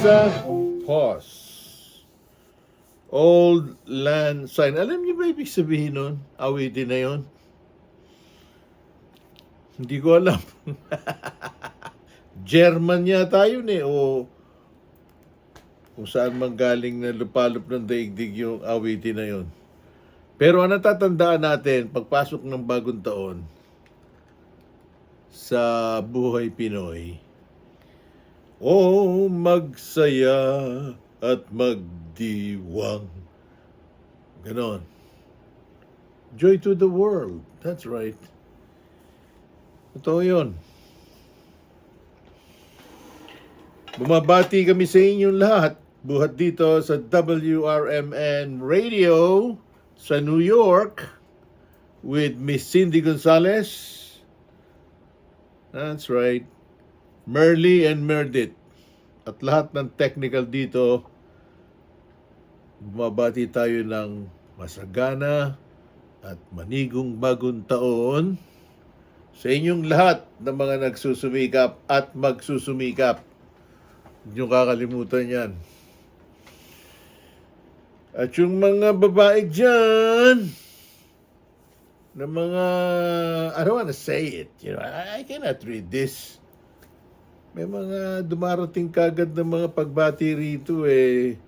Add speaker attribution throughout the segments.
Speaker 1: Sa pause. Old land sign. Alam niyo ba ibig sabihin nun? Awitin na yon? Hindi ko alam. German yata yun eh. O kung saan man galing na lupalop ng daigdig yung awitin na yon. Pero ang natatandaan natin, pagpasok ng bagong taon sa buhay Pinoy, oh, magsaya at magdiwang. Ganon. Joy to the world. That's right. Totoo yun. Bumabati kami sa inyong lahat. Buhat dito sa WRMN Radio sa New York with Miss Cindy Gonzalez. That's right. Merly and Merdit. At lahat ng technical dito, bumabati tayo ng masagana at manigong bagong taon sa inyong lahat ng mga nagsusumikap at magsusumikap. Huwag niyong kakalimutan yan. At yung mga babae dyan, na mga, I don't want to say it, you know, I cannot read this. May mga dumarating kagad ng mga pagbati rito eh.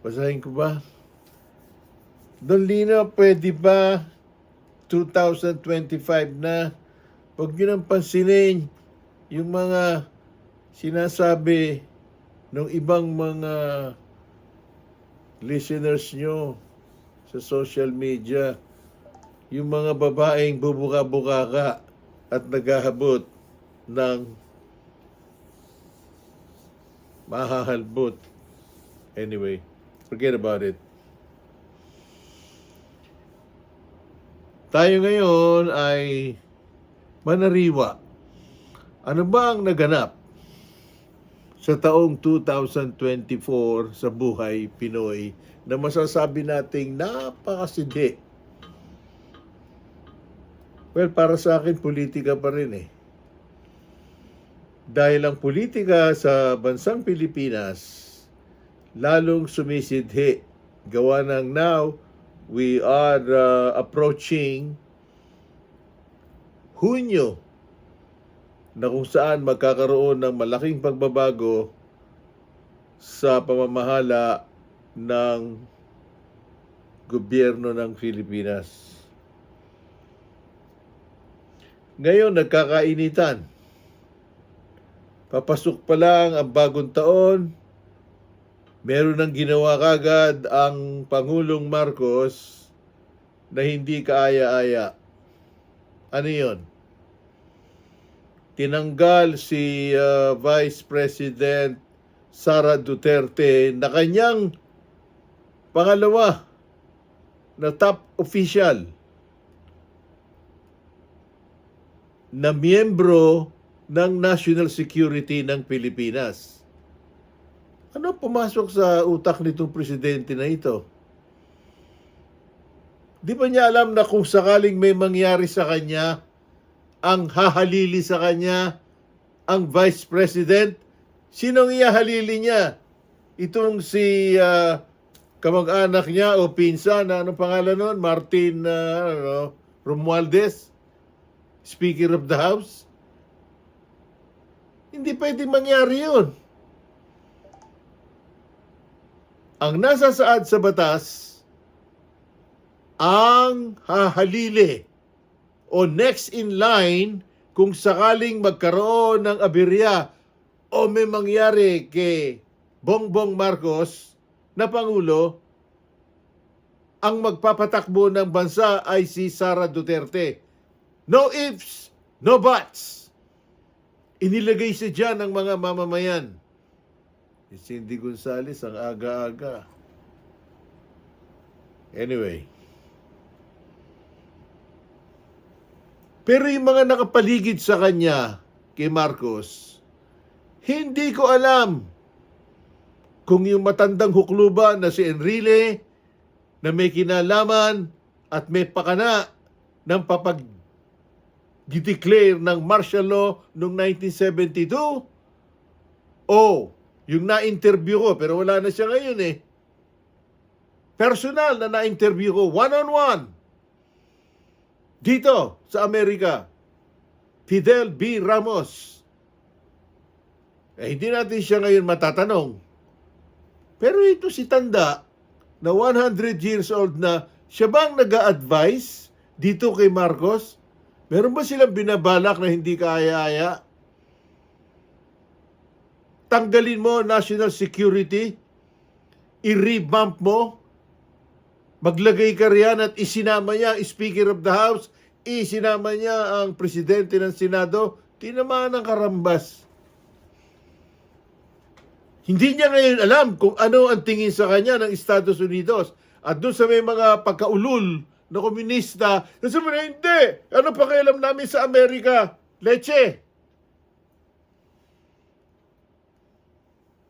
Speaker 1: Basahin ko ba? Don Lino, pwede ba 2025 na? Huwag nyo nang pansinin yung mga sinasabi ng ibang mga listeners nyo sa social media. Yung mga babaeng bubuka-buka ka at naghahabot ng mahahalbot. Anyway, forget about it. Tayo ngayon ay manariwa. Ano ba ang naganap sa taong 2024 sa buhay Pinoy na masasabi nating napakasindi? Well, para sa akin, politika pa rin eh. Dahil ang politika sa bansang Pilipinas lalong sumisidhi. Gawa ng now, we are approaching Hunyo na kung saan magkakaroon ng malaking pagbabago sa pamamahala ng gobyerno ng Pilipinas. Ngayon, nagkakainitan. Papasok pa lang ang bagong taon, meron nang ginawa kagad ang Pangulong Marcos na hindi kaaya-aya. Ano yun? Tinanggal si Vice President Sara Duterte na kanyang pangalawa na top official na miyembro ng National Security ng Pilipinas. Ano pumasok sa utak nitong presidente na ito? Di ba niya alam na kung sakaling may mangyari sa kanya, ang hahalili sa kanya, ang Vice President, sinong ihahalili niya? Itong si kamag-anak niya o pinsan, ano pangalan nun? Martin Romualdez, Speaker of the House? Hindi pwede mangyari yun. Ang nasa saad sa batas, ang hahalili o next in line kung sakaling magkaroon ng aberya o may mangyari kay Bongbong Marcos na Pangulo, ang magpapatakbo ng bansa ay si Sara Duterte. No ifs, no buts. Inilagay siya dyan ng mga mamamayan. Si Cindy Gonzalez ang aga-aga. Anyway. Pero yung mga nakapaligid sa kanya, kay Marcos, hindi ko alam kung yung matandang hukluban na si Enrile na may kinalaman at may pakana ng declare ng martial law noong 1972 o Yung na-interview ko, pero wala na siya ngayon eh. Personal na na-interview ko, one-on-one. Dito, sa Amerika. Fidel B. Ramos. Hindi natin siya ngayon matatanong. Pero ito si Tanda, na 100 years old na, siya bang nag-a-advise dito kay Marcos? Meron ba silang binabalak na hindi kaaya-aya? Tanggalin mo national security? I-revamp mo? Maglagay ka riyan at isinama niya ang Speaker of the House, isinama niya ang Presidente ng Senado, tinamaan ng karambas. Hindi niya ngayon alam kung ano ang tingin sa kanya ng Estados Unidos. At doon sa may mga pagkaulol na komunista, nasabi na hindi, ano pakialam namin sa Amerika? Leche.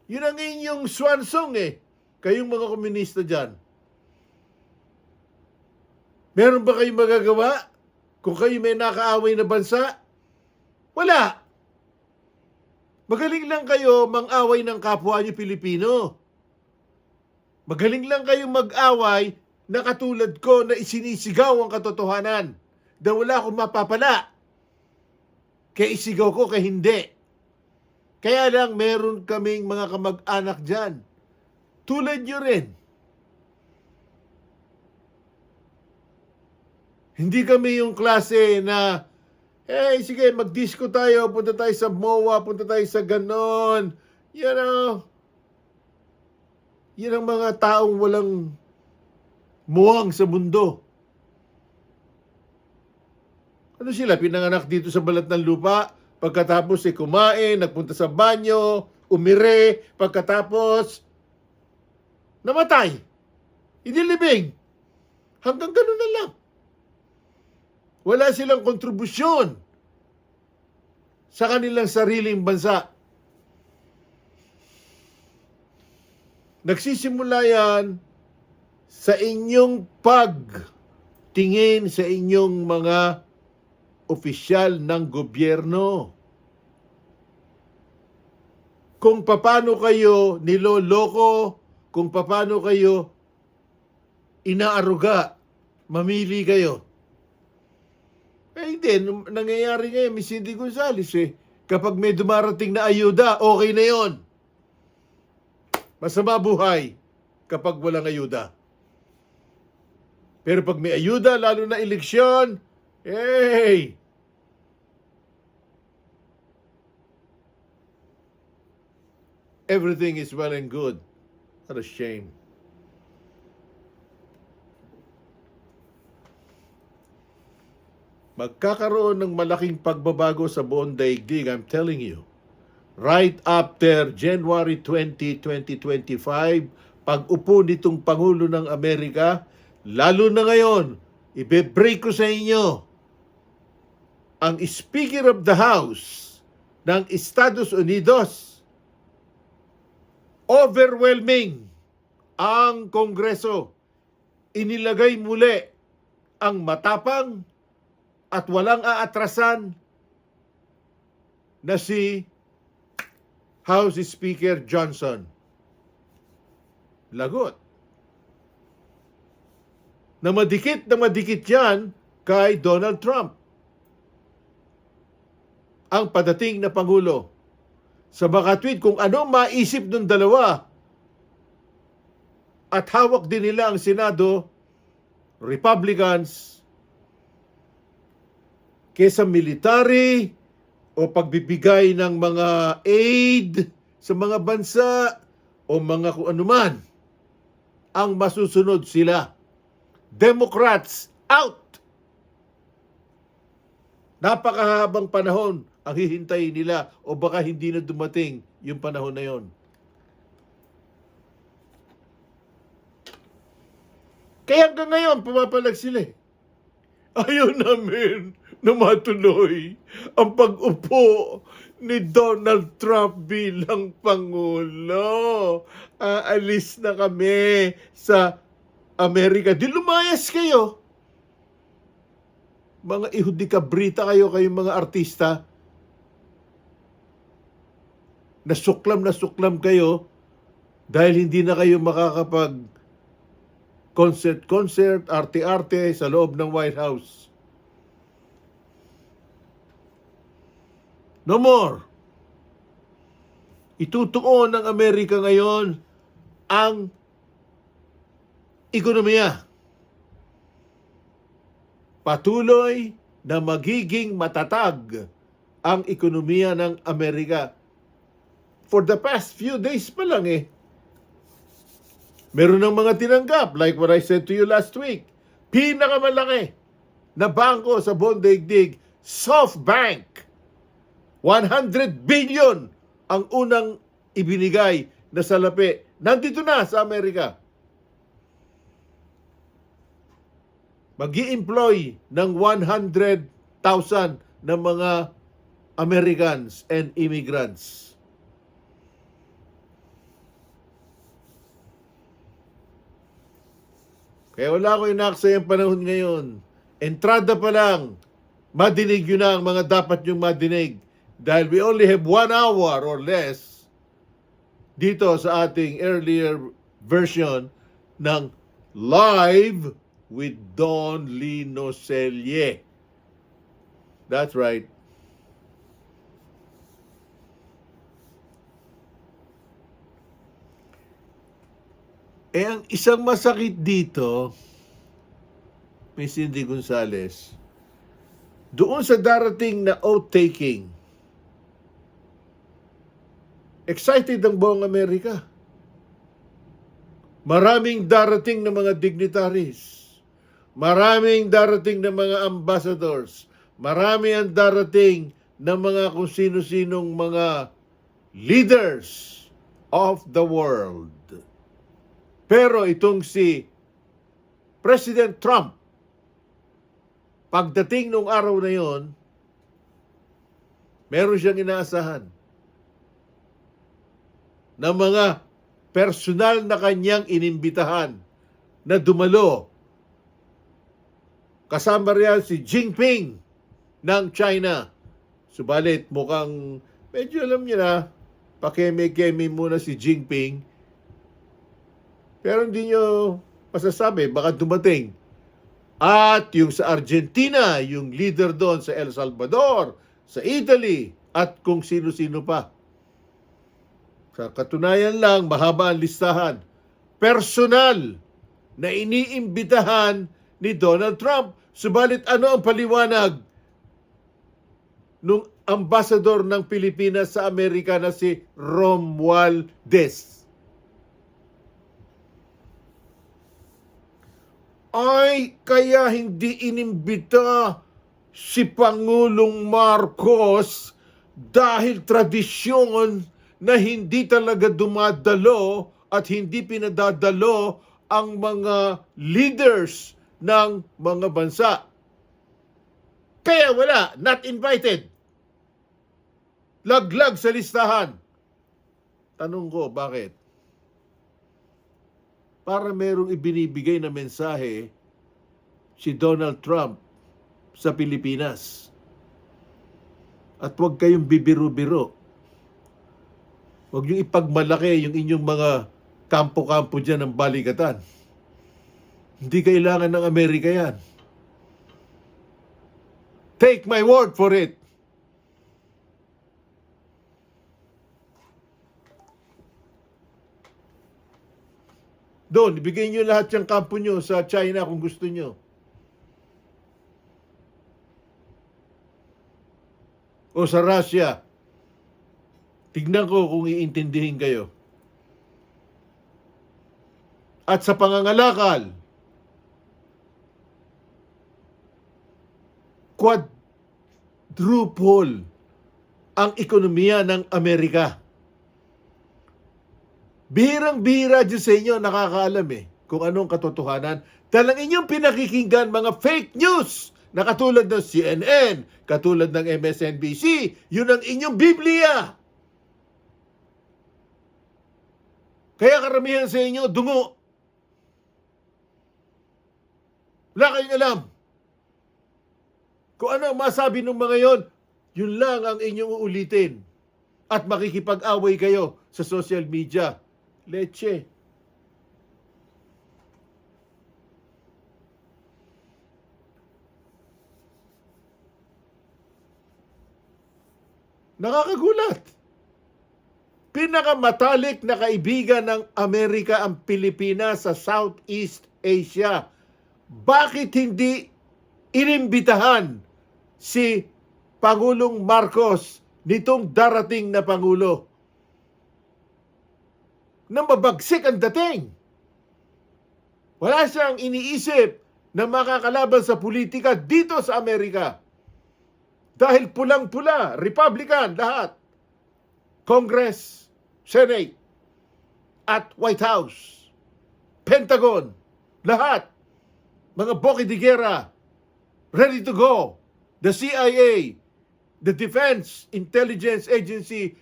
Speaker 1: Yun ang inyong swan song eh, kayong mga komunista dyan. Meron ba kayong magagawa kung kayo may nakaaway na bansa? Wala. Magaling lang kayo mang-away ng kapwa niyo Pilipino. Magaling lang kayong mag-away na katulad ko na isinisigaw ang katotohanan. Na wala akong mapapala. Kaya isigaw ko, kaya hindi. Kaya lang meron kaming mga kamag-anak dyan. Tulad nyo rin. Hindi kami yung klase na, hey, sige, mag-disco tayo, punta tayo sa MOA, punta tayo sa ganon. Yan ang mga taong walang muwang sa mundo. Ano sila? Pinanganak dito sa balat ng lupa, pagkatapos kumain, nagpunta sa banyo, umire, pagkatapos namatay. Inilibing. Hanggang ganun na lang. Wala silang kontribusyon sa kanilang sariling bansa. Nagsisimula yan sa inyong pagtingin sa inyong mga opisyal ng gobyerno. Kung paano kayo niloloko, kung paano kayo inaaruga, mamili kayo. Hindi, nangyayari ngayon, Miss Cindy Gonzales kapag may dumarating na ayuda, okay na yon. Masama buhay kapag walang ayuda. Pero pag may ayuda, lalo na eleksyon, hey! Everything is well and good. What a shame. Magkakaroon ng malaking pagbabago sa buong daigdig, I'm telling you. Right after January 20, 2025, pag-upo nitong Pangulo ng Amerika, lalo na ngayon, ibe-break ko sa inyo, ang Speaker of the House ng Estados Unidos, overwhelming ang Kongreso. Inilagay muli ang matapang at walang aatrasan na si House Speaker Johnson. Lagot. Na madikit yan kay Donald Trump. Ang padating na Pangulo. Sa makatweet kung anong maisip ng dalawa. At hawak din nila ang Senado, Republicans, kesa military o pagbibigay ng mga aid sa mga bansa o mga kung anuman, ang masusunod sila. Democrats out! Napakahabang panahon ang hihintayin nila o baka hindi na dumating yung panahon na yon. Kaya hanggang ngayon, pumapalag sila Ayaw namin na matuloy ang pag-upo ni Donald Trump bilang Pangulo. Aalis na kami sa Amerika. Di lumayas kayo. Mga ihudi kabrita kayo, kayong mga artista na suklam kayo dahil hindi na kayo makakapag concert, arte-arte sa loob ng White House. No more. Itutuon ng Amerika ngayon ang ekonomiya. Patuloy na magiging matatag ang ekonomiya ng Amerika. For the past few days pa lang meron ng mga tinanggap, like what I said to you last week. Pinakamalaki na bangko sa buong daigdig, SoftBank. 100 billion ang unang ibinigay na salapi. Nandito na sa Amerika. Mag-i-employ ng 100,000 na mga Americans and immigrants. Kaya wala ko inaksayang panahon ngayon. Entrada pa lang, madinig yun na ang mga dapat yung madinig. Dahil we only have 1 hour or less dito sa ating earlier version ng Live with Don Lino Selye. That's right. Ang isang masakit dito, Miss Cindy Gonzales, doon sa darating na oath-taking, excited ang buong Amerika. Maraming darating na mga dignitaries. Maraming darating na mga ambassadors. Marami ang darating na mga kung sino-sinong mga leaders of the world. Pero itong si President Trump, pagdating nung araw na yon, meron siyang inaasahan na mga personal na kanyang inimbitahan na dumalo. Kasama riyan si Jinping ng China. Subalit mukhang medyo alam niyo na, pakeme-keme muna si Jinping. Pero hindi nyo masasabi, baka dumating. At yung sa Argentina, yung leader doon sa El Salvador, sa Italy, at kung sino-sino pa. Sa katunayan lang, mahaba ang listahan. Personal na iniimbitahan ni Donald Trump. Subalit ano ang paliwanag nung ambassador ng Pilipinas sa Amerika na si Romualdez? Ay, kaya hindi inimbita si Pangulong Marcos dahil tradisyon na hindi talaga dumadalo at hindi pinadadalo ang mga leaders ng mga bansa. Kaya wala, not invited. Laglag sa listahan. Tanong ko, bakit? Para merong ibinibigay na mensahe si Donald Trump sa Pilipinas. At huwag kayong bibiro-biro. Huwag niyong ipagmalaki yung inyong mga kampo-kampo dyan ng balikatan. Hindi kailangan ng Amerika yan. Take my word for it. Doon, ibigay niyo lahat yung kampo niyo sa China kung gusto niyo. O sa Russia. Tignan ko kung iintindihin kayo. At sa pangangalakal, quadruple ang ekonomiya ng Amerika. Bihirang-bihira dyan sa inyo, nakakaalam kung anong katotohanan. Talang inyong pinakikinggan mga fake news na katulad ng CNN, katulad ng MSNBC, yun ang inyong Biblia. Kaya karamihan sa inyo, dungo. Wala kayong alam. Kung ano ang masabi ng mga yon, yun lang ang inyong uulitin. at makikipag-away kayo sa social media. Leche. Nakakagulat. Pinakamatalik na kaibigan ng Amerika ang Pilipinas sa Southeast Asia. Bakit hindi inimbitahan si Pangulong Marcos nitong darating na Pangulo? Nang mabagsik ang dating. Wala siyang iniisip na makakalaban sa politika dito sa Amerika. Dahil pulang-pula, Republican, lahat. Congress, Senate, at White House, Pentagon, lahat. Mga Boque de Guerra, ready to go. The CIA, the Defense Intelligence Agency,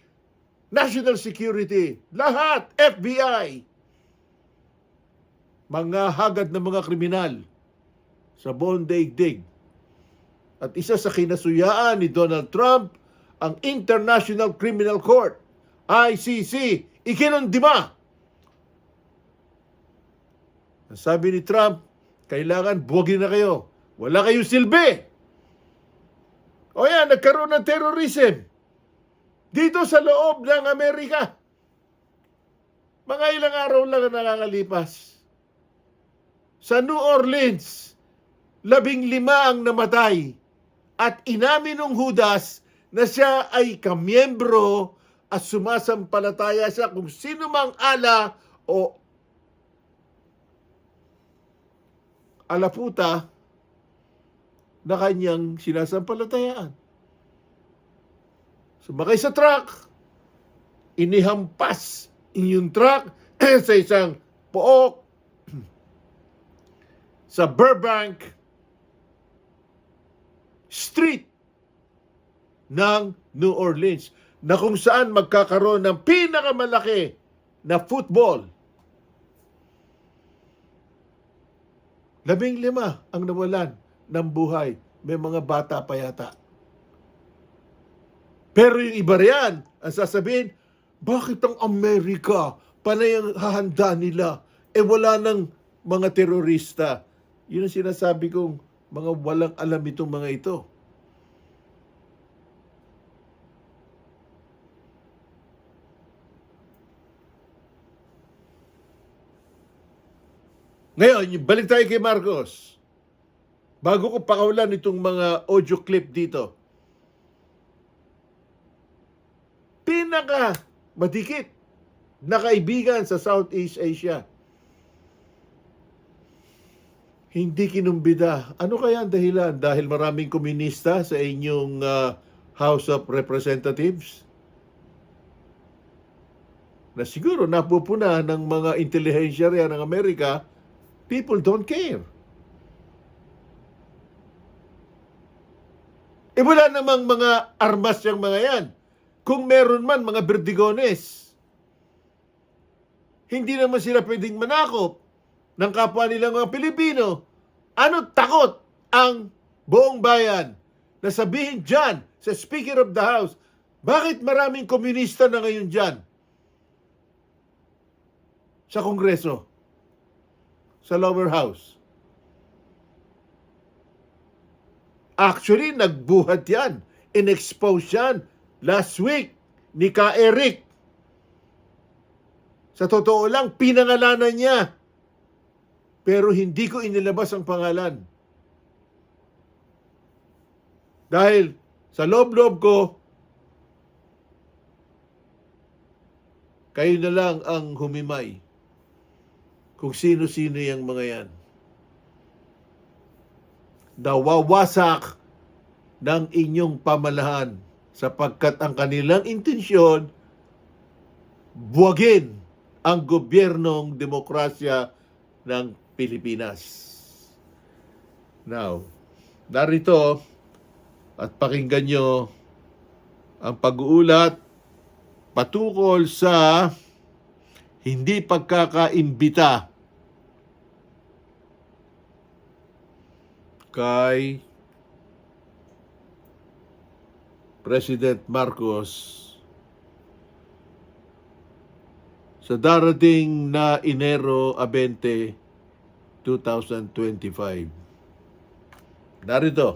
Speaker 1: National Security, lahat, FBI. Mga hagad na mga kriminal sa buong daigdig. At isa sa kinasuyaan ni Donald Trump, ang International Criminal Court, ICC, ikinundima. Ang sabi ni Trump, kailangan buwagin na kayo. Wala kayong silbi. O yan, nagkaroon ng terrorism dito sa loob ng Amerika. Mga ilang araw lang ang nakakalipas. Sa New Orleans, 15 ang namatay. At inamin ng Judas na siya ay kamiyembro at sumasampalataya siya kung sino mang ala o alaputa na kanyang sinasampalatayaan. Sumakay sa truck, inihampas yung truck sa isang pook sa Burbank Street ng New Orleans, na kung saan magkakaroon ng pinakamalaki na football. 15 ang nawalan ng buhay. May mga bata pa yata. Pero yung iba riyan, ang sasabihin, bakit ang Amerika panay ang hahanda nila? Wala ng mga terorista. Yun ang sinasabi kong mga walang alam itong mga ito. Ngayon, balik tayo kay Marcos. Bago ko pakawalan itong mga audio clip dito. Pinaka madikit na kaibigan sa Southeast Asia. Hindi kinumbida. Ano kaya ang dahilan? Dahil maraming komunista sa inyong House of Representatives? Na siguro napupuna ng mga intelihensyarya ng Amerika, people don't care. Wala namang mga armas yung mga yan. Kung meron man mga berdigones, hindi naman sila pwedeng manakop ng kapwa nilang mga Pilipino. Ano takot ang buong bayan na sabihin dyan sa Speaker of the House, bakit maraming komunista na ngayon dyan sa Kongreso, sa lower house? Actually, nagbuhat yan, in-expose yan last week ni Ka Eric. Sa totoo lang, pinangalanan niya. Pero hindi ko inilabas ang pangalan. Dahil sa loob-loob ko, kayo na lang ang humimay kung sino-sino yung mga yan. Nawawasak ng inyong pamalahan sapagkat ang kanilang intensyon buwagin ang gobyernong demokrasya ng Pilipinas. Now, narito at pakinggan nyo ang pag-uulat patukol sa hindi pagkakaimbita kay President Marcos sa darating na Enero 20, 2025. Narito.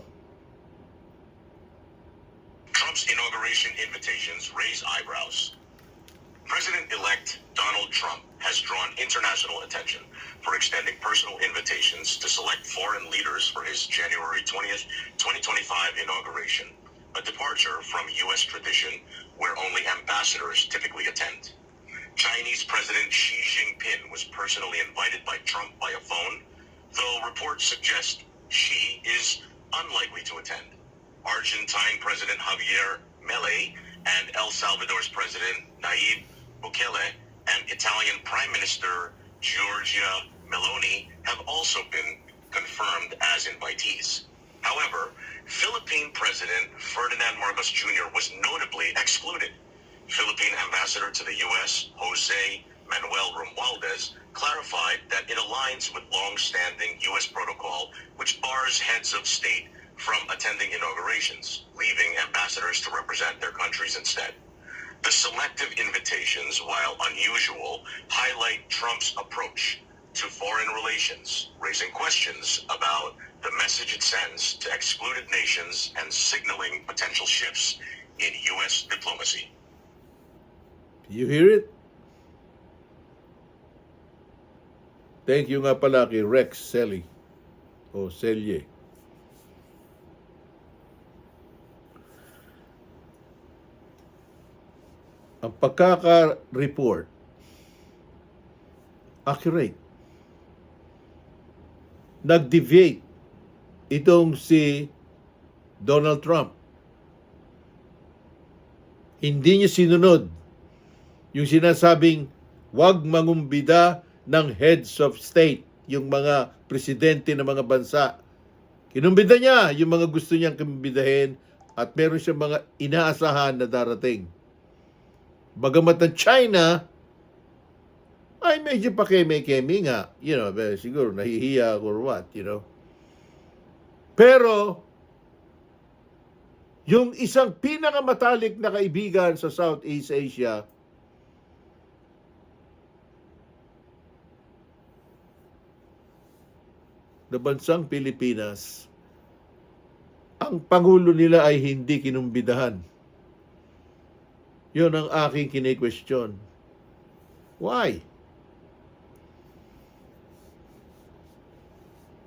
Speaker 2: Trump's inauguration invitations raise eyebrows. President-elect Donald Trump has drawn international attention for extending personal invitations to select foreign leaders for his January 20th, 2025 inauguration, a departure from U.S. tradition where only ambassadors typically attend. Chinese President Xi Jinping was personally invited by Trump by a phone, though reports suggest Xi is unlikely to attend. Argentine President Javier Milei and El Salvador's President Nayib Bukele and Italian Prime Minister Giorgia Meloni have also been confirmed as invitees. However, Philippine President Ferdinand Marcos Jr. was notably excluded. Philippine Ambassador to the U.S., Jose Manuel Romualdez, clarified that it aligns with long-standing U.S. protocol which bars heads of state from attending inaugurations, leaving ambassadors to represent their countries instead. The selective invitations, while unusual, highlight Trump's approach to foreign relations, raising questions about the message it sends to excluded nations and signaling potential shifts in U.S. diplomacy.
Speaker 1: You hear it? Thank you nga pala kay Rex Selly o Selye. Ang pagkaka-report, accurate. Nag-deviate itong si Donald Trump. Hindi niya sinunod yung sinasabing wag mangumbida ng heads of state, yung mga presidente ng mga bansa. Kinumbida niya yung mga gusto niyang kumbidahin at meron siyang mga inaasahan na darating. Bagamat ang China ay medyo pakeme-keme nga, siguro nahihiya or what, Pero, yung isang pinakamatalik na kaibigan sa Southeast Asia, na bansang Pilipinas, ang Pangulo nila ay hindi kinumbidahan. Yun ang aking kine-question. Why?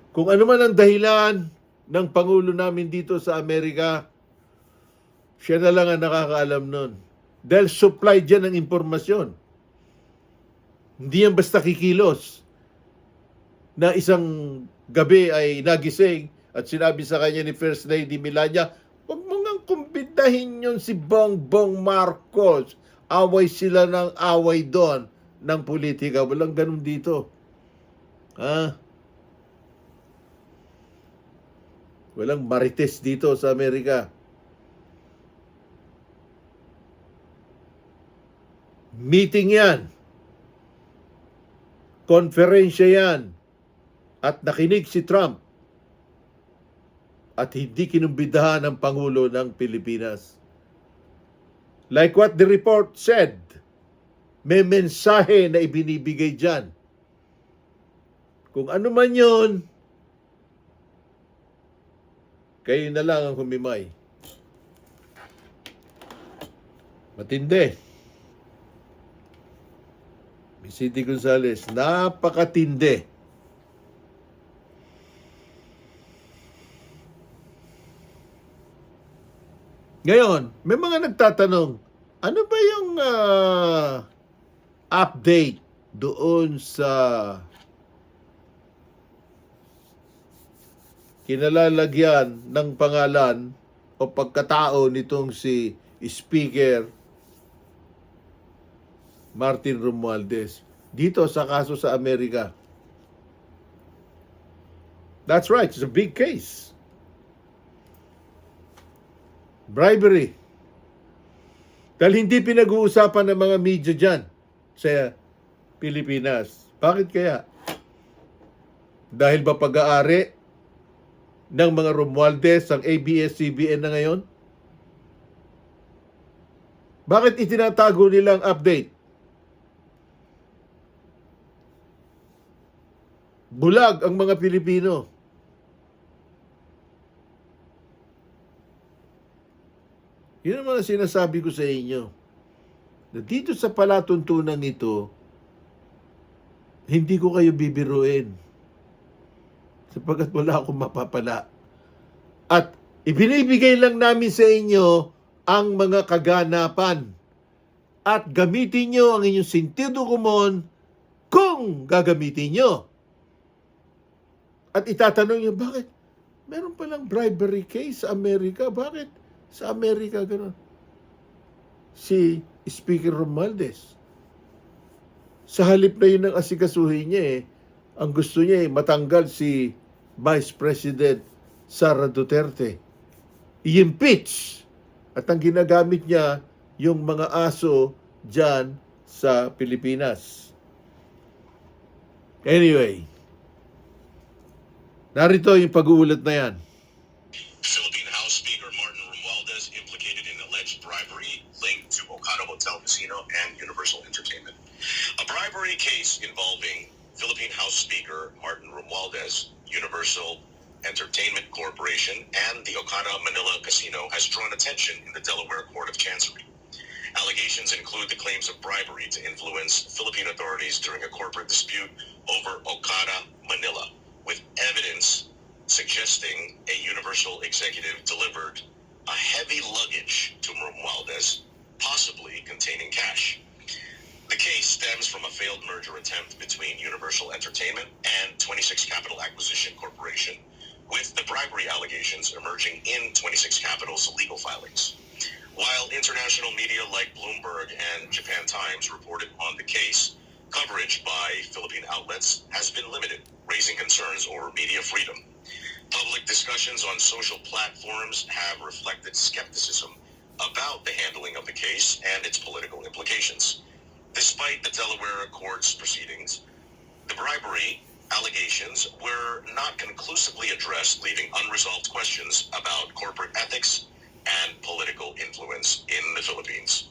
Speaker 1: Kung ano man ang dahilan ng Pangulo namin dito sa Amerika, siya na lang ang nakakaalam nun. Dahil supply dyan ng impormasyon. Hindi yan basta kikilos na isang gabi ay nagising at sinabi sa kanya ni First Lady Melania, huwag mo ngang kumbidahin yun si Bongbong Marcos. Away sila ng away doon ng politika. Walang ganun dito. Walang marites dito sa Amerika. Meeting yan. Konferensya yan. At nakinig si Trump at hindi kinumbidahan ng Pangulo ng Pilipinas. Like what the report said, may mensahe na ibinibigay dyan. Kung ano man yun, kayo na lang ang humimay. Matindi. Vicente Gonzales, napakatindi. Ngayon, may mga nagtatanong, ano ba yung update doon sa kinalalagyan ng pangalan o pagkatao nitong si Speaker Martin Romualdez dito sa kaso sa Amerika? That's right, it's a big case. Bribery. Dahil hindi pinag-uusapan ng mga media dyan sa Pilipinas. Bakit kaya? Dahil ba pag-aari ng mga Romualdez ang ABS-CBN na ngayon? Bakit itinatago nilang update? bulag ang mga Pilipino. Yun ang mga sinasabi ko sa inyo. Na dito sa palatuntunan ito, hindi ko kayo bibiruin. Sapagkat wala akong mapapala. At ibinibigay lang namin sa inyo ang mga kaganapan. At gamitin nyo ang inyong sentido komon kung gagamitin nyo. At itatanong nyo, bakit? Meron palang bribery case sa Amerika. Bakit sa Amerika gano'n? Si Speaker Romualdez, sa halip na yun ang asikasuhin niya ang gusto niya matanggal si Vice President Sara Duterte. I-impeach. At ang ginagamit niya, yung mga aso dyan sa Pilipinas. Anyway, narito yung pag-uulat na yan.
Speaker 2: Philippine House Speaker Martin Romualdez implicated in alleged bribery linked to Okada Hotel Casino and Universal Entertainment. A bribery case involving Philippine House Speaker Martin Romualdez, Universal Entertainment Corporation, and the Okada Manila Casino has drawn attention in the Delaware Court of Chancery. Allegations include the claims of bribery to influence Philippine authorities during a corporate dispute over Okada Manila, with evidence suggesting a Universal executive delivered a heavy luggage to Romualdez, possibly containing cash. The case stems from a failed merger attempt between Universal Entertainment and 26 Capital Acquisition Corporation, with the bribery allegations emerging in 26 Capital's legal filings. While international media like Bloomberg and Japan Times reported on the case, coverage by Philippine outlets has been limited, raising concerns over media freedom. Public discussions on social platforms have reflected skepticism about the handling of the case and its political implications. Despite the Delaware court's proceedings, the bribery allegations were not conclusively addressed, leaving unresolved questions about corporate ethics and political influence in the Philippines.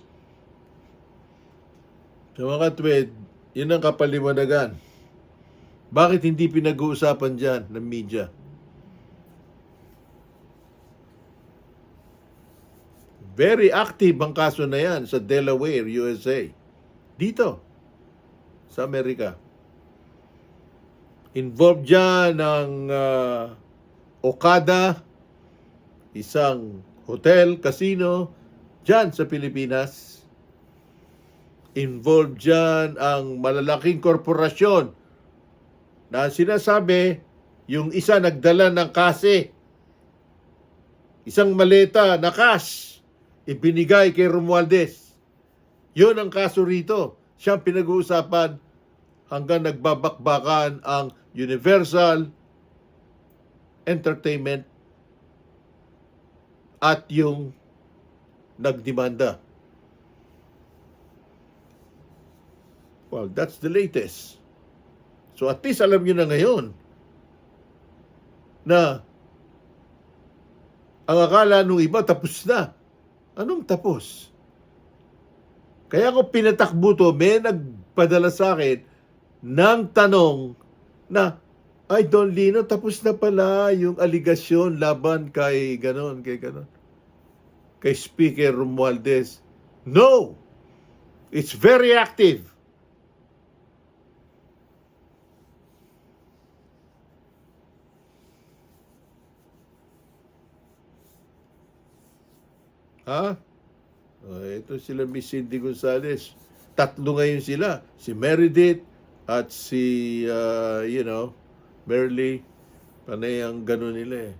Speaker 1: So mga katwid, yun ang kapaliwanagan. Bakit hindi pinag-uusapan dyan ng media? Very active ang kaso na yan sa Delaware, USA. Dito, sa Amerika. Involved dyan ang Okada, isang hotel, casino, dyan sa Pilipinas. Involved dyan ang malalaking korporasyon na sinasabi, yung isa nagdala ng kasi, isang maleta na cash, ibinigay kay Romualdez. Yun ang kaso rito. Siyang pinag-uusapan hanggang nagbabakbakan ang Universal Entertainment at yung nagdemanda. Well, that's the latest. So at least alam nyo na ngayon na ang akala nung iba tapos na. Anong tapos? Kaya ko pinatakbo to, may nagpadala sa akin ng tanong na, ay Don Lino, tapos na pala yung aligasyon laban kay ganon, kay Speaker Romualdez. No! It's very active. Ha? Ito sila Miss Cindy Gonzales. Tatlo ngayon sila. Si Meredith at si, Merly. Panay ang gano'n nila eh.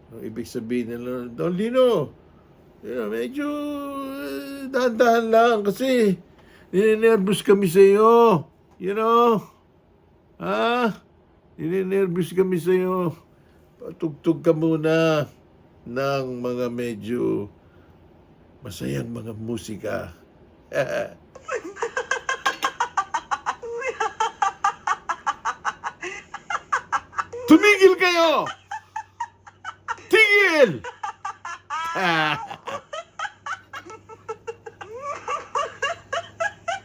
Speaker 1: Ang ibig sabihin nila, Don Lino, medyo dahan-dahan lang kasi ninenervous kami sa iyo. Ninenervous kami sa iyo. Patugtog ka muna ng mga medyo masayang mga musika. Tumigil kayo! Tigil!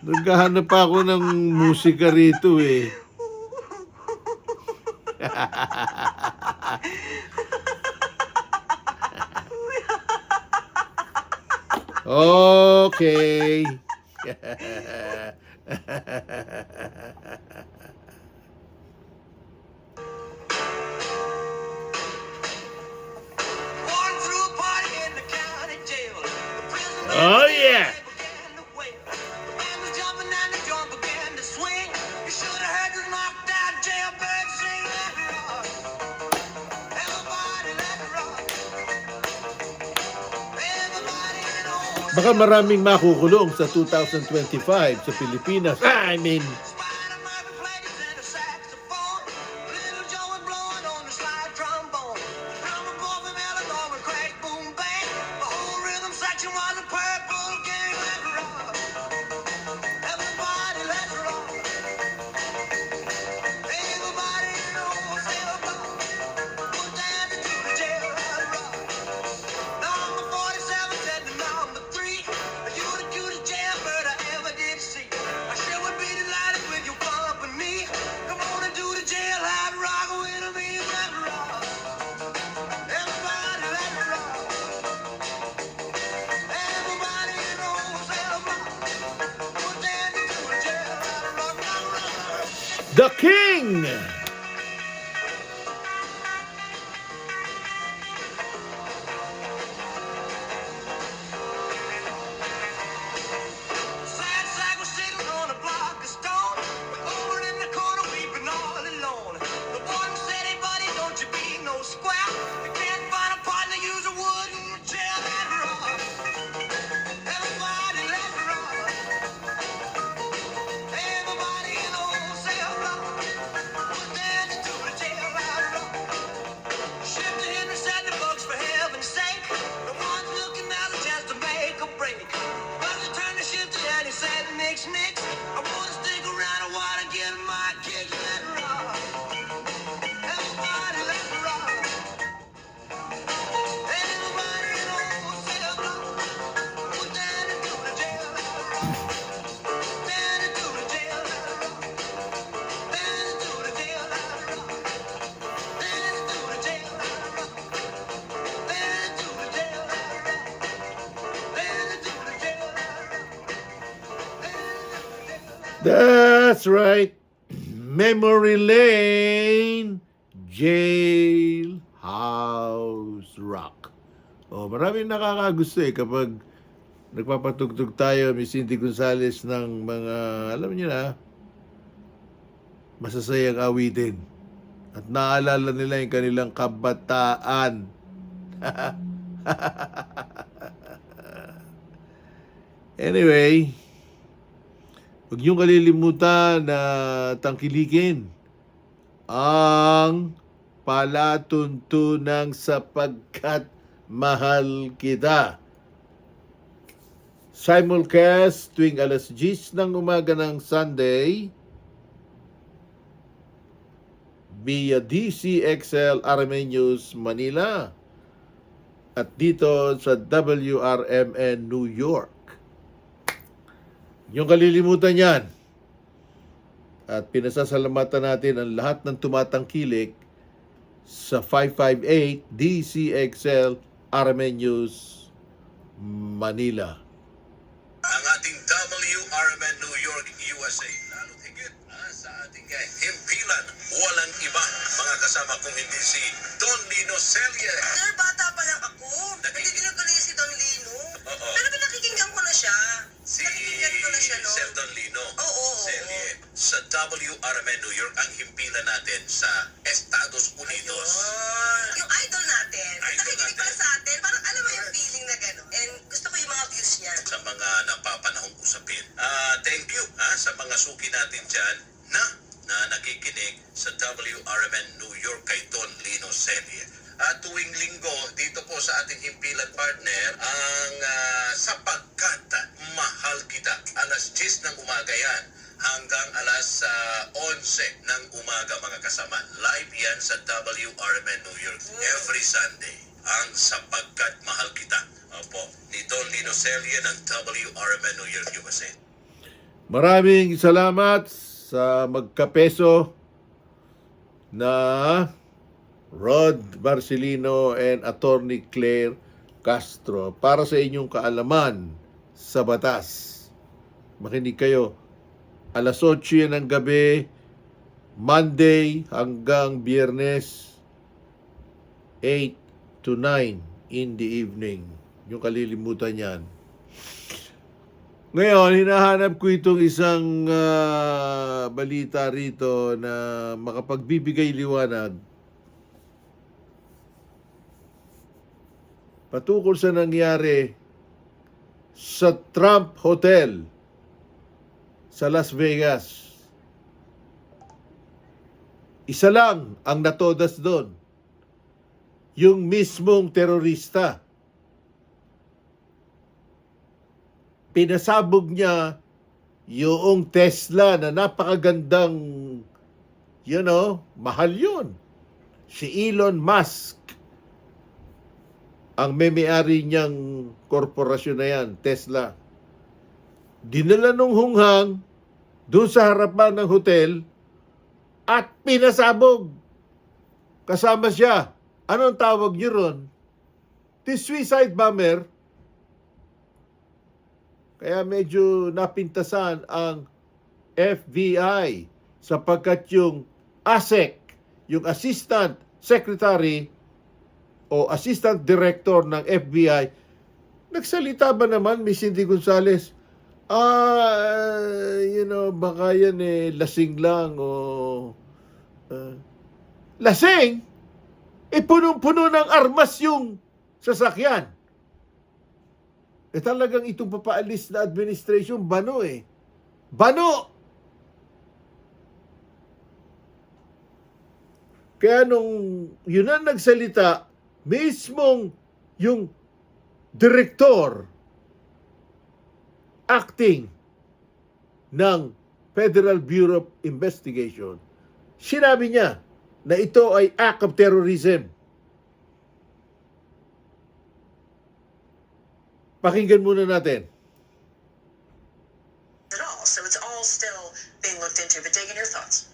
Speaker 1: Naghahanap ako ng musika rito eh. Okay.
Speaker 3: Born through a party in the county jail. The prison
Speaker 1: Oh, yeah.
Speaker 3: began to wail. The band was jumping and the drum began to swing. You should have heard the knocked out jailbird sing. Let it rock. Everybody let it rock. Everybody in old
Speaker 1: Baka maraming makukulong sa 2025 sa Pilipinas. I mean,
Speaker 3: Spider Murphy played his tenor saxophone. Little Joe was blowing on the slide trombone. Drummer boy from Illinois would crack boom bang. The whole rhythm section was a purple gang. Let it rock. Everybody let it rock. Everybody in the old cell block. Put down to the jail. Let it rock. Number 47 said to number 3, "You the cutest jailbird I ever did see. I sure would be delighted with your company. Come on and do the jailhouse rock with me. Let it rock. Everybody let it rock. Everybody in the whole cell block. Put down to the jailhouse rock. Rock.
Speaker 1: The King!
Speaker 3: Sad sack was sitting on a block of stone, over in the corner weeping all alone. The warden said, "Hey buddy, don't you be no square. You can't find a partner, use a wooden chair." Let it rock. Everybody let it rock. Everybody in the whole cell block. Put down into the jail. Let it rock. Shift to Henry said the books for heaven's sake. The one's looking out a chance to make a break. But he turned the shift and he said, "Nix, nix. I wanna stick around and wanna get my kick." Let it rock. Everybody let it rock. Everybody in the whole cell block. Put down into the jail. Let it rock. Down into the jail. Let it rock. Down into the jail. Let it rock. Down into the jail. Let it rock. Down into the jail. Let it rock. Down into the jail. Let it rock.
Speaker 1: That's right. Memory Lane, Jailhouse Rock. Oh, maraming nakakagusto kapag nagpapatugtog tayo, Miss Cindy Gonzales, ng mga, alam niyo na, masasayang awitin. At naalala nila yung kanilang kabataan. Anyway, huwag niyong kalilimutan na tangkilikin ang palatuntunang Sapagkat Mahal Kita. Simulcast tuwing alas 10 ng umaga ng Sunday via DCXL RMN News Manila at dito sa WRMN New York. Yung kalilimutan yan. At pinasasalamatan natin ang lahat ng tumatangkilik sa 558 DCXL RMN News Manila.
Speaker 2: Ang ating WRMN New York, USA, lalo higit sa ating himpilan. Walang iba, mga kasama kung hindi si Don Lino Celia.
Speaker 4: Sir, bata pa lang ako. Nadidinig ko na yun si Don Lino.
Speaker 2: Oo.
Speaker 4: Pero pinakikinggan ko na siya.
Speaker 2: Si
Speaker 4: Nakikinggan ko na siya, no?
Speaker 2: Sir Don Lino
Speaker 4: Oo.
Speaker 2: Celia. Sa WRMN New York, ang himpilan natin sa Estados Unidos.
Speaker 4: Yung idol natin.
Speaker 2: Idol
Speaker 4: Nakikinig pala
Speaker 2: natin.
Speaker 4: sa atin. Parang alam mo yung feeling na gano'n. And gusto ko yung mga views niya.
Speaker 2: Sa mga napapanahong usapin. Thank you sa mga suki natin dyan na nakikinig sa WRMN New York kay Don Lino Celia. At tuwing linggo, dito po sa ating himpilan partner, ang Sapagkat Mahal Kita. Alas 10 ng umaga yan hanggang alas 11 ng umaga, mga kasama. Live yan sa WRMN New York every Sunday. Ang Sapagkat Mahal Kita. Opo, ni Don Lino Celia ng WRMN New York, USA.
Speaker 1: Maraming salamat sa magkapeso na Rod Marcelino and Attorney Claire Castro para sa inyong kaalaman sa batas. Makinig kayo. Alas 8 yan ng gabi, Monday hanggang Biyernes, 8 to 9 in the evening. Yung kalilimutan yan. Ngayon, hinahanap ko itong isang balita rito na makapagbibigay liwanag patungkol sa nangyari sa Trump Hotel sa Las Vegas. Isa lang ang natodas doon. Yung mismong terorista. Pinasabog niya yung Tesla na napakagandang, mahal yun. Si Elon Musk ang may-ari niyang korporasyon na yan, Tesla. Dinala nung hunghang doon sa harapan ng hotel at pinasabog. Kasama siya. Anong tawag niyo ron? The suicide bomber. Kaya medyo napintasan ang FBI sapagkat yung ASEC, yung Assistant Secretary o Assistant Director ng FBI, nagsalita ba naman, Miss Cindy Gonzales? Baka yan lasing lang o... lasing? Punong-puno ng armas yung sasakyan. Talagang itong papaalis na administration, bano eh. Bano! Kaya nung yun ang nagsalita, mismong yung director acting ng Federal Bureau of Investigation, sinabi niya na ito ay act of terrorism. Pakinggan muna natin.
Speaker 5: At all, so it's all still being looked into. But Dagan, your thoughts?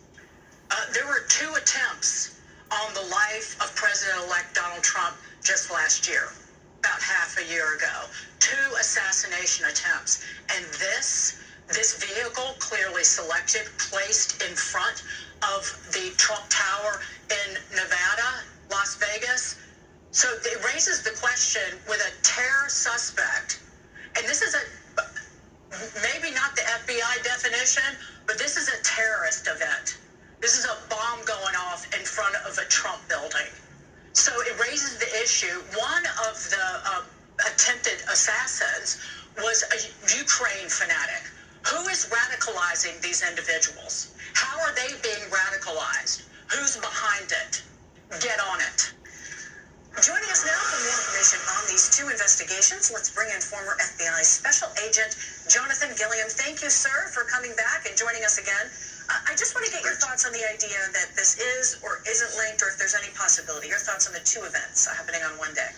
Speaker 5: There were 2 attempts on the life of President-elect Donald Trump just last year, about half a year ago. 2 assassination attempts, and this vehicle clearly selected, placed in front of the Trump Tower in Nevada, Las Vegas. So it raises the question with a terror suspect, and this is maybe not the FBI definition, but this is a terrorist event. This is a bomb going off in front of a Trump building. So it raises the issue. One of the attempted assassins was a Ukraine fanatic. Who is radicalizing these individuals? How are they being radicalized? Who's behind it? Get on it. Joining us now for more information on these 2 investigations, let's bring in former FBI Special Agent Jonathan Gilliam. Thank you, sir, for coming back and joining us again. I just want to get your thoughts on the idea that this is or isn't linked, or if there's any possibility. Your thoughts on the 2 events happening on one day.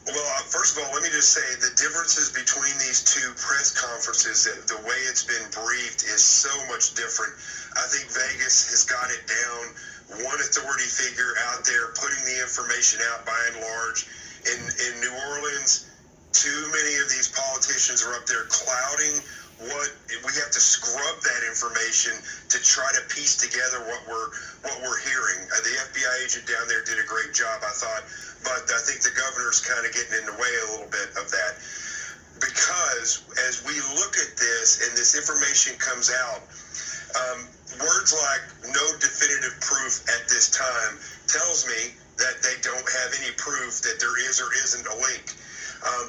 Speaker 2: Well, first of all, let me just say the differences between these 2 press conferences, the way it's been briefed is so much different. I think Vegas has got it down. One authority figure out there putting the information out by and large. In New Orleans, too many of these politicians are up there clouding what we have to scrub that information to try to piece together what we're hearing. The FBI agent down there did a great job, I thought, but I think the governor's kind of getting in the way a little bit of that. Because as we look at this and this information comes out, words like no definitive proof at this time tells me that they don't have any proof that there is or isn't a link.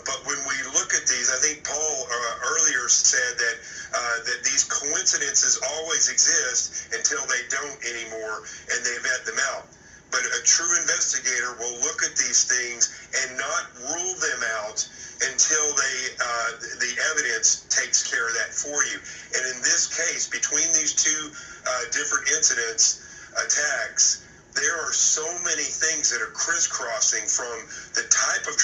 Speaker 2: But when we look at these, I think Paul earlier said that these coincidences always exist until they don't anymore, and they vet them out. But a true investigator will look at these things and not rule them out until the evidence takes care of that for you. And in this case, between these 2 different incidents, attacks, there are so many things that are crisscrossing from the type of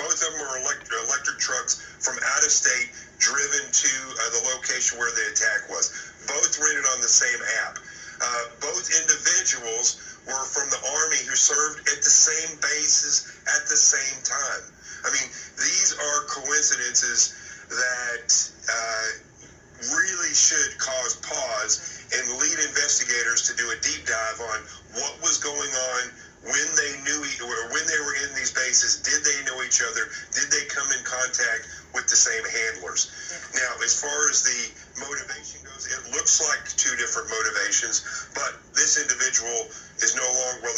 Speaker 2: both of them are electric trucks from out of state driven to the location where the attack was. Both rented on the same app.
Speaker 6: Both individuals were from the Army who served at the same bases at the same time. I mean, these are coincidences that really should cause pause and lead investigators to do a deep dive on what was going on when they knew or when they were in these bases. Did they know each other? Did they come in contact with the same handlers? Now, as far as the motivation goes, it looks like two different motivations, but this individual is no longer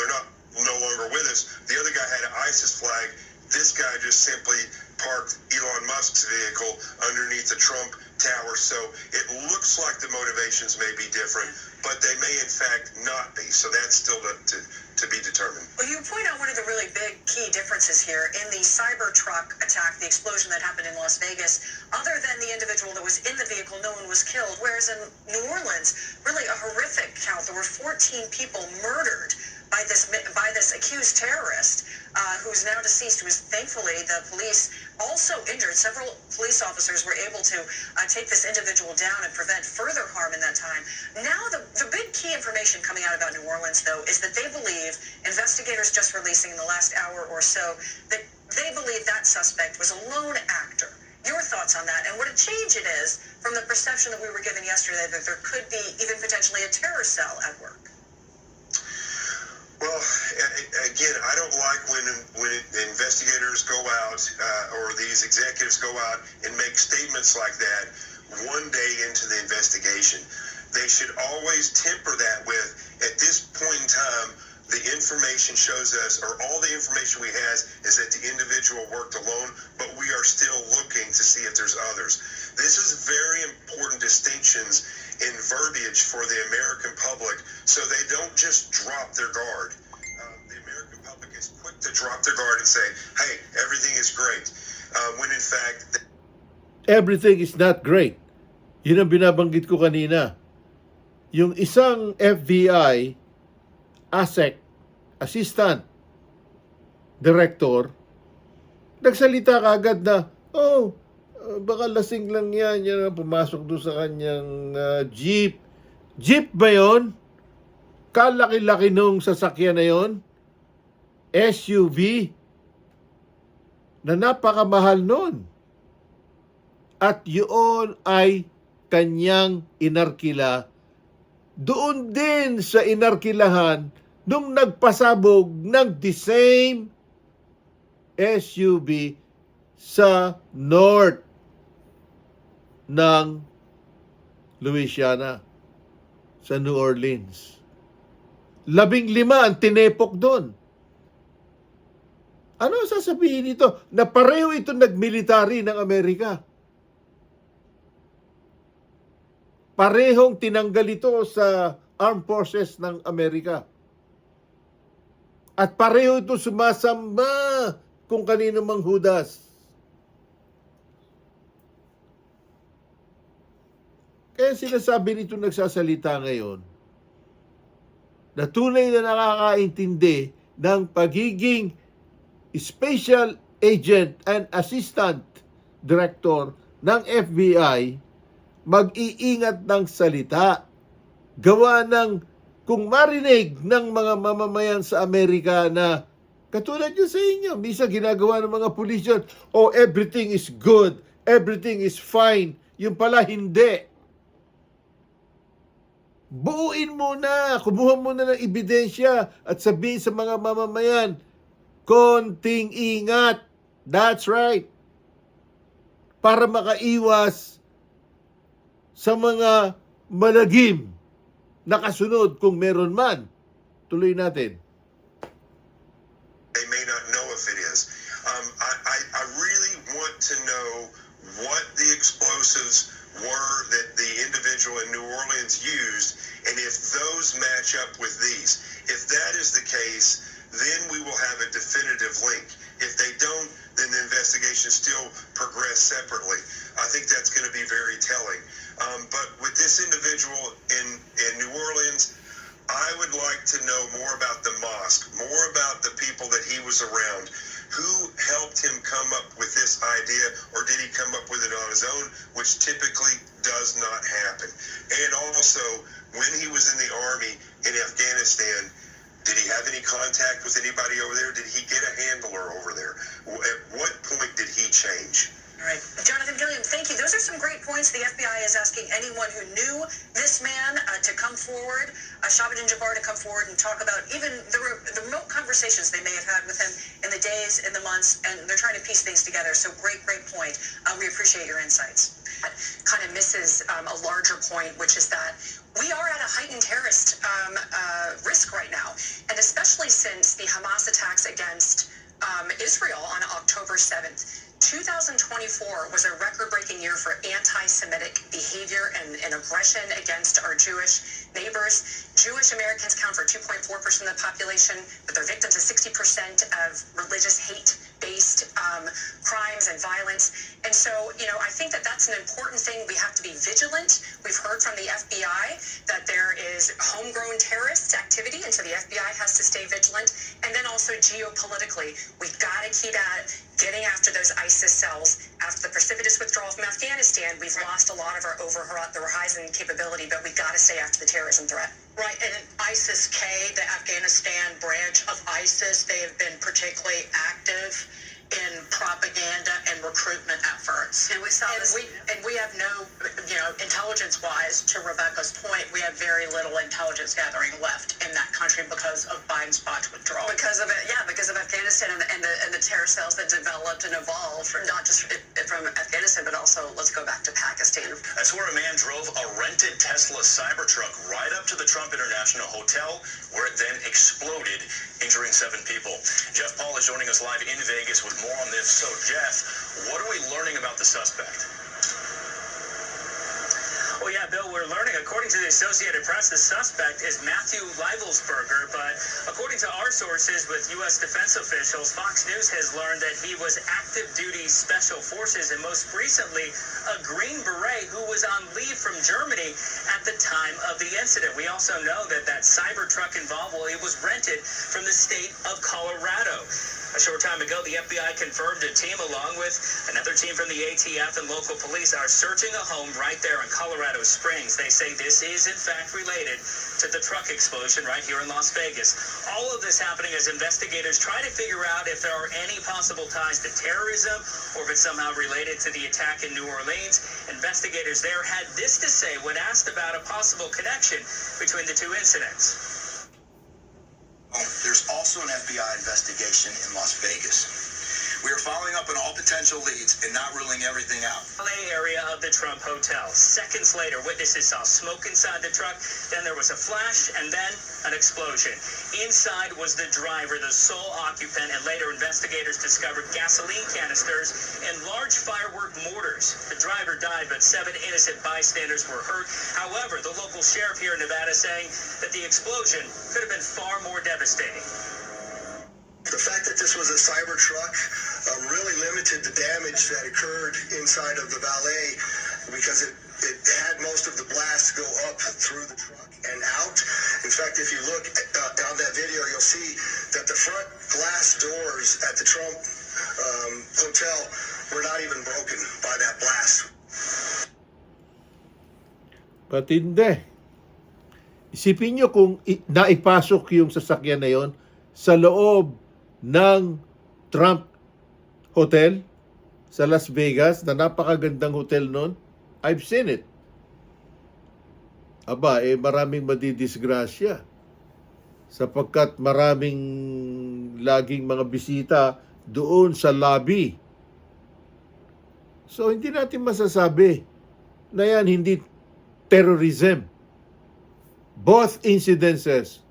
Speaker 6: with us. The other guy had an ISIS flag. This guy just simply parked Elon Musk's vehicle underneath the Trump Tower. So it looks like the motivations may be different, but they may in fact not be. So that's still to be determined.
Speaker 5: Well, you point out one of the really big key differences here in the Cybertruck attack, the explosion that happened in Las Vegas. Other than the individual that was in the vehicle, no one was killed. Whereas in New Orleans, really a horrific count. There were 14 people murdered by this accused terrorist who's now deceased. Who was thankfully the police also injured. Several police officers were able to take this individual down and prevent further harm in that time. Now the big key information coming out about New Orleans, though, is that they believe, investigators just releasing in the last hour or so, that they believe that suspect was a lone actor. Your thoughts on that, and what a change it is from the perception that we were given yesterday that there could be even potentially a terror cell at work.
Speaker 6: Well, again, I don't like when investigators go out or these executives go out and make statements like that one day into the investigation. They should always temper that with, at this point in time, the information shows us, or all the information we have is that the individual worked alone, but we are still looking to see if there's others. This is very important distinctions in verbiage for the American public, so they don't just drop their guard. The American public is quick to drop their guard and say, hey, everything is great. When in fact...
Speaker 1: Everything is not great. Yun ang binabanggit ko kanina. Yung isang FBI ASEC, Assistant Director, nagsalita kaagad na, baka lasing lang yan pumasok doon sa kanyang jeep. Jeep ba yun? Kalaki-laki nung sasakyan na yun? SUV? Na napakamahal nun. At yun ay kanyang inarkila. Doon din sa inarkilahan nung nagpasabog ng the same SUV sa north ng Louisiana, sa New Orleans. 15 ang tinepok doon. Ano sasabihin nito? Na pareho ito nagmilitary ng Amerika. Parehong tinanggal ito sa Armed Forces ng Amerika. At pareho ito sumasamba kung kanino mang Judas. Kaya sinasabi nito nagsasalita ngayon na tunay na nakakaintindi ng pagiging Special Agent and Assistant Director ng FBI, mag-iingat ng salita. Gawa ng kung marinig ng mga mamamayan sa Amerika na katulad yun sa inyo, misa ginagawa ng mga pulis yun, everything is good, everything is fine, yung pala hindi. Buuin muna, kumuha muna ng ebidensya at sabihin sa mga mamamayan, konting ingat. That's right. Para makaiwas sa mga malagim na kasunod kung meron man. Tuloy natin.
Speaker 6: They may not know if it is. I really want to know what the explosives were that the individual in New Orleans used, and if those match up with these. If that is the case, then we will have a definitive link. If they don't, then the investigation still progress separately. I think that's going to be very telling. But with this individual in New Orleans, I would like to know more about the mosque, more about the people that he was around. Who helped him come up with this idea, or did he come up with it on his own, which typically does not happen? And also, when he was in the army in Afghanistan, did he have any contact with anybody over there? Did he get a handler over there? At what point did he change?
Speaker 5: All right. Jonathan Gilliam, thank you. Those are some great points. The FBI is asking anyone who knew this man to come forward, Shabadin Jabbar to come forward and talk about even the remote conversations they may have had with him in the days, in the months, and they're trying to piece things together. So great point. We appreciate your insights. That kind of misses a larger point, which is that we are at a heightened terrorist risk right now, and especially since the Hamas attacks against Israel on October 7th. 2024 was a record-breaking year for anti-Semitic behavior and aggression against our Jewish neighbors. Jewish Americans count for 2.4% of the population, but they're victims of 60% of religious hate-based crimes and violence. And so, I think that that's an important thing. We have to be vigilant. We've heard from the FBI that there is homegrown terrorist activity, and so the FBI has to stay vigilant. And then also geopolitically, we've got to keep at getting after those ISIS cells. After the precipitous withdrawal from Afghanistan, we've lost a lot of our over-the-horizon capability, but we've got to stay after the terrorism threat. Right, and ISIS-K, the Afghanistan branch of ISIS, they have been particularly active in propaganda and recruitment efforts. And we saw this. And we have no, intelligence-wise, to Rebecca's point, we have very little intelligence gathering left in that country because of Biden's botched withdrawal.
Speaker 7: Because of Afghanistan and the terror cells that developed and evolved, not just from Afghanistan, but also, let's go back to Pakistan.
Speaker 2: That's where a man drove a rented Tesla Cybertruck right up to the Trump International Hotel, where it then exploded, injuring 7 people. Jeff Paul is joining us live in Vegas with more on this. So, Jeff, what are we learning about the suspect?
Speaker 8: Well, yeah, Bill, we're learning, according to the Associated Press, the suspect is Matthew Leibelsberger, but according to our sources with U.S. defense officials, Fox News has learned that he was active duty special forces and most recently a Green Beret who was on leave from Germany at the time of the incident. We also know that Cybertruck involved, well, it was rented from the state of Colorado. A short time ago, the FBI confirmed a team along with another team from the ATF and local police are searching a home right there in Colorado Springs. They say this is in fact related to the truck explosion right here in Las Vegas. All of this happening as investigators try to figure out if there are any possible ties to terrorism or if it's somehow related to the attack in New Orleans. Investigators there had this to say when asked about a possible connection between the two incidents.
Speaker 9: There's also an FBI investigation in Las Vegas. We are following up on all potential leads and not ruling everything out.
Speaker 8: LA area of the Trump Hotel. Seconds later, witnesses saw smoke inside the truck. Then there was a flash and then an explosion. Inside was the driver, the sole occupant, and later investigators discovered gasoline canisters and large firework mortars. The driver died, but 7 innocent bystanders were hurt. However, the local sheriff here in Nevada saying that the explosion could have been far more devastating.
Speaker 9: The fact that this was a Cybertruck really limited the damage that occurred inside of the valet because it had most of the blast go up through the truck and out. In fact, if you look on that video, you'll see that the front glass doors at the Trump hotel were not even broken by that blast.
Speaker 1: Patindi. Isipin nyo kung naipasok yung sasakyan na yon sa loob ng Trump Hotel sa Las Vegas, na napakagandang hotel nun. I've seen it. Aba, maraming madidisgrasya sapagkat maraming laging mga bisita doon sa lobby. So, hindi natin masasabi na yan hindi terrorism. Both incidences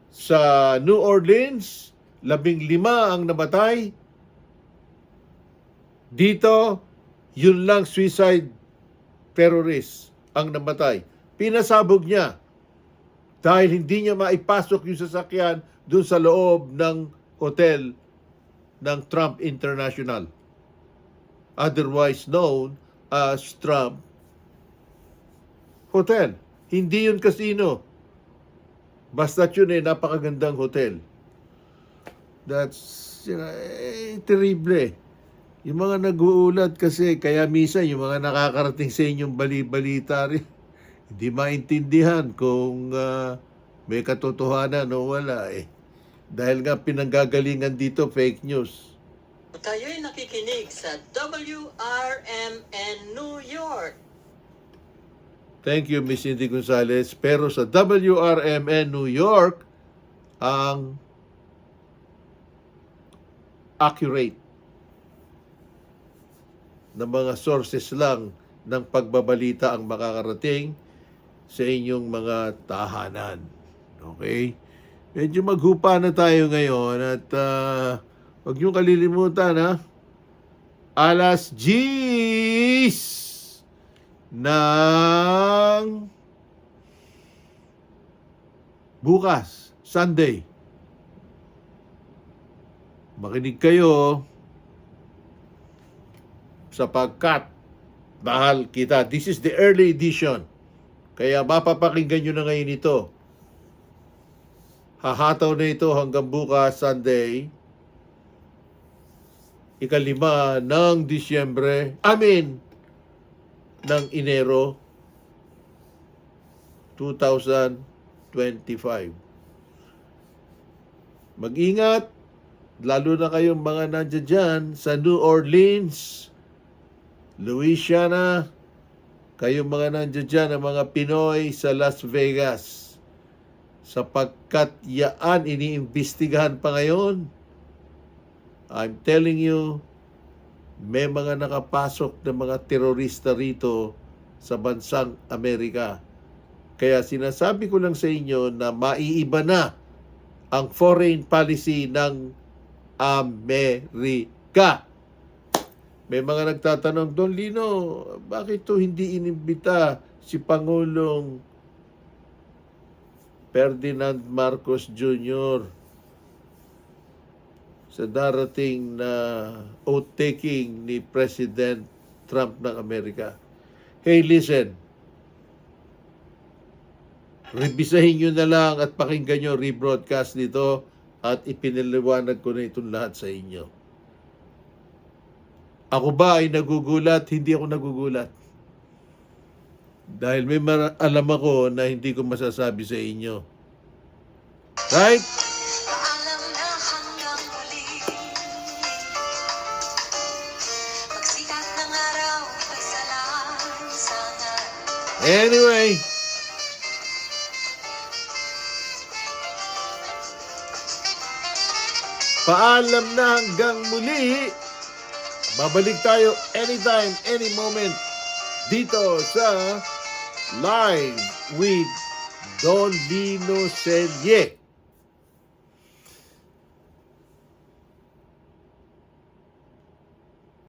Speaker 1: sa New Orleans, 15 ang namatay. Dito, yun lang suicide terrorist ang namatay. Pinasabog niya dahil hindi niya maipasok yung sasakyan dun sa loob ng hotel ng Trump International, otherwise known as Trump Hotel. Hindi yun casino. Basta't yun napakagandang hotel. That's, terrible. Yung mga nag-uulat kasi, kaya misa, yung mga nakakarating sa inyong bali-balita rin, Hindi maintindihan kung may katotohanan o wala eh. Dahil nga pinanggagalingan dito fake news.
Speaker 10: Kayo'y nakikinig sa WRMN New York.
Speaker 1: Thank you, Miss Cindy Gonzalez. Pero sa WRMN New York, ang accurate na mga sources lang ng pagbabalita ang makakarating sa inyong mga tahanan. Okay? Medyo maghupa na tayo ngayon at huwag niyong kalilimutan ha. Alas 10 ng bukas, Sunday. Makinig kayo sapagkat mahal kita. This is the early edition. Kaya mapapakinggan nyo na ngayon ito. Hahataw na ito hanggang bukas, Sunday. 5 ng Disyembre. Ng Enero 2025. Mag-ingat, lalo na kayong mga nandiyan dyan sa New Orleans, Louisiana, kayong mga nandiyan dyan, ang mga Pinoy sa Las Vegas, sapagkat yaan iniimbestigahan pa ngayon. I'm telling you, may mga nakapasok na mga terorista rito sa bansang Amerika. Kaya sinasabi ko lang sa inyo na maiiba na ang foreign policy ng Amerika. May mga nagtatanong, Don Lino, bakit to hindi inimbita si Pangulong Ferdinand Marcos Jr. sa darating na oath-taking ni President Trump ng Amerika? Hey, listen. Rebisahin nyo na lang at pakinggan nyo rebroadcast nito at ipinaliwanag ko na itong lahat sa inyo. Ako ba ay nagugulat? Hindi ako nagugulat. Dahil may alam ako na hindi ko masasabi sa inyo. Right?
Speaker 3: Paalam na hanggang muli. Pagsikat ng araw ay salansangan.
Speaker 1: Anyway, paalam na hanggang muli. Babalik tayo anytime, any moment dito sa Live with Don Lino Selye.